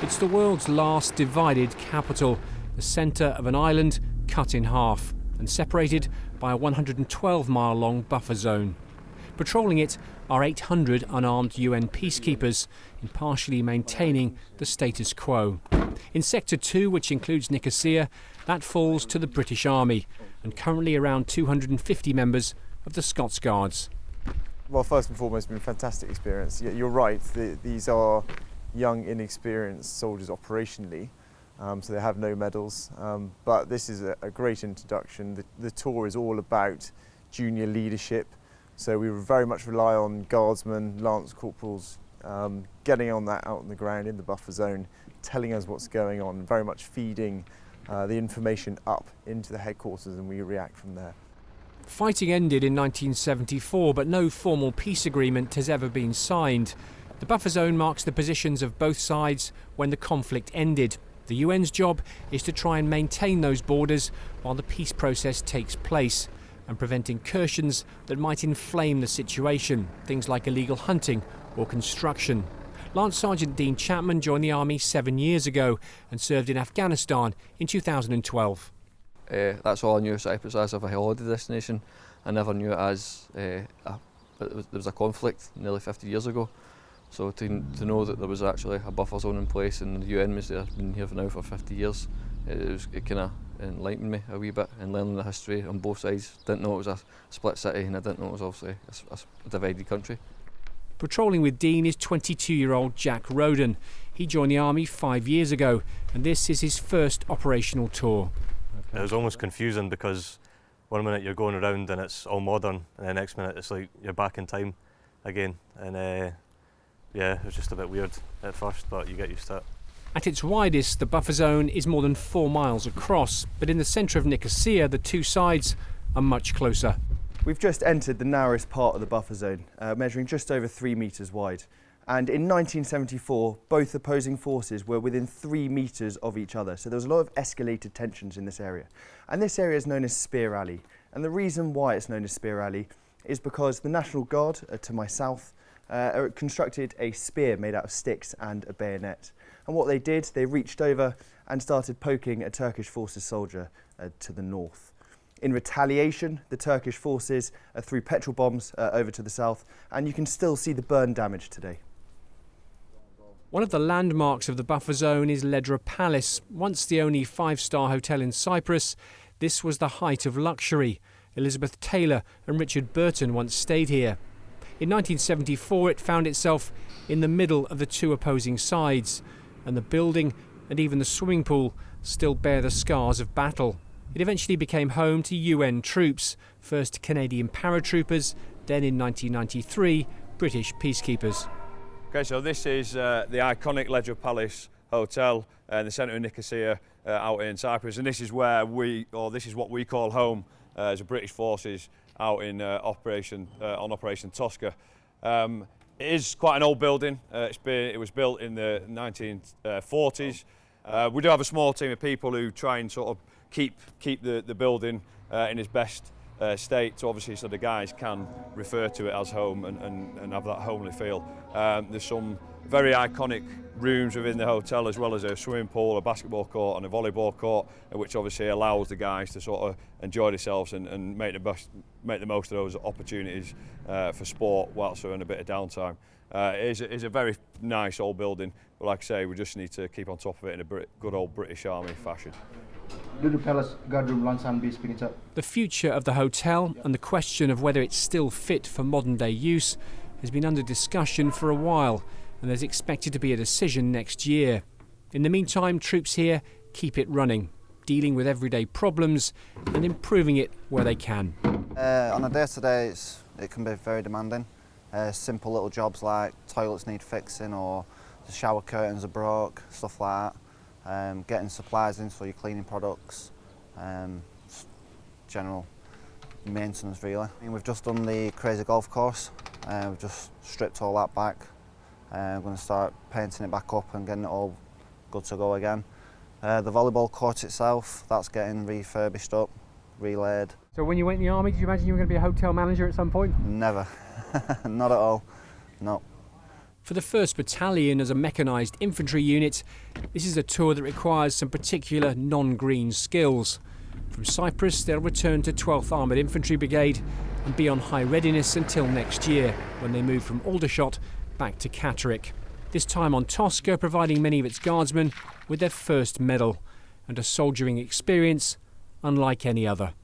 It's the world's last divided capital, the centre of an island cut in half and separated by a 112-mile-long buffer zone. Patrolling it are 800 unarmed UN peacekeepers, impartially maintaining the status quo. In Sector 2, which includes Nicosia, that falls to the British Army, and currently around 250 members of the Scots Guards. Well, first and foremost, it's been a fantastic experience. You're right, these are young, inexperienced soldiers operationally, so they have no medals, but this is a great introduction. The tour is all about junior leadership, so we very much rely on guardsmen, lance corporals, getting on that out on the ground in the buffer zone, telling us what's going on, very much feeding the information up into the headquarters, and we react from there. Fighting ended in 1974, but no formal peace agreement has ever been signed. The buffer zone marks the positions of both sides when the conflict ended. The UN's job is to try and maintain those borders while the peace process takes place and prevent incursions that might inflame the situation, things like illegal hunting or construction. Lance Sergeant Dean Chapman joined the Army 7 years ago and served in Afghanistan in 2012. That's all I knew of Cyprus as, of a holiday destination. I never knew it as there was a conflict nearly 50 years ago. So to know that there was actually a buffer zone in place and the UN was there, been here now for 50 years, it kind of enlightened me a wee bit in learning the history on both sides. Didn't know it was a split city, and I didn't know it was obviously a divided country. Patrolling with Dean is 22-year-old Jack Roden. He joined the Army 5 years ago, and this is his first operational tour. It was almost confusing because one minute you're going around and it's all modern, and the next minute it's like you're back in time again. And yeah, it was just a bit weird at first, but you get used to it. At its widest, the buffer zone is more than 4 miles across, but in the centre of Nicosia, the two sides are much closer. We've just entered the narrowest part of the buffer zone, measuring just over 3 metres wide. And in 1974, both opposing forces were within 3 metres of each other, so there was a lot of escalated tensions in this area. And this area is known as Spear Alley. And the reason why it's known as Spear Alley is because the National Guard, to my south, constructed a spear made out of sticks and a bayonet. And what they did, they reached over and started poking a Turkish forces soldier to the north. In retaliation, the Turkish forces threw petrol bombs over to the south, and you can still see the burn damage today. One of the landmarks of the buffer zone is Ledra Palace. Once the only 5-star hotel in Cyprus, this was the height of luxury. Elizabeth Taylor and Richard Burton once stayed here. In 1974, it found itself in the middle of the two opposing sides, and the building and even the swimming pool still bear the scars of battle. It eventually became home to UN troops, first Canadian paratroopers, then in 1993, British peacekeepers. Okay, so this is the iconic Ledra Palace Hotel in the centre of Nicosia out in Cyprus, and this is where this is what we call home as the British forces out in Operation Tosca. It is quite an old building. It was built in the 1940s. We do have a small team of people who try and sort of keep the building in its best state, so obviously so the guys can refer to it as home and have that homely feel. There's some very iconic rooms within the hotel, as well as a swimming pool, a basketball court and a volleyball court, which obviously allows the guys to sort of enjoy themselves and make the most of those opportunities for sport whilst they're in a bit of downtime. It is a very nice old building, but like I say, we just need to keep on top of it in a good old British Army fashion. Ledra Palace guardroom lansan bir spinita. The future of the hotel and the question of whether it's still fit for modern-day use has been under discussion for a while, and there's expected to be a decision next year. In the meantime, troops here keep it running, dealing with everyday problems and improving it where they can. On a day-to-day, it can be very demanding. Simple little jobs like toilets need fixing, or the shower curtains are broke, stuff like that. Getting supplies in for your cleaning products, general maintenance really. We've just done the crazy golf course. We've just stripped all that back. I'm going to start painting it back up and getting it all good to go again. The volleyball court itself, that's getting refurbished up, relaid. So when you went in the army, did you imagine you were going to be a hotel manager at some point? Never, not at all, no. For the 1st Battalion as a mechanised infantry unit, this is a tour that requires some particular non-green skills. From Cyprus, they'll return to 12th Armoured Infantry Brigade and be on high readiness until next year, when they move from Aldershot back to Catterick. This time on Tosca, providing many of its guardsmen with their first medal and a soldiering experience unlike any other.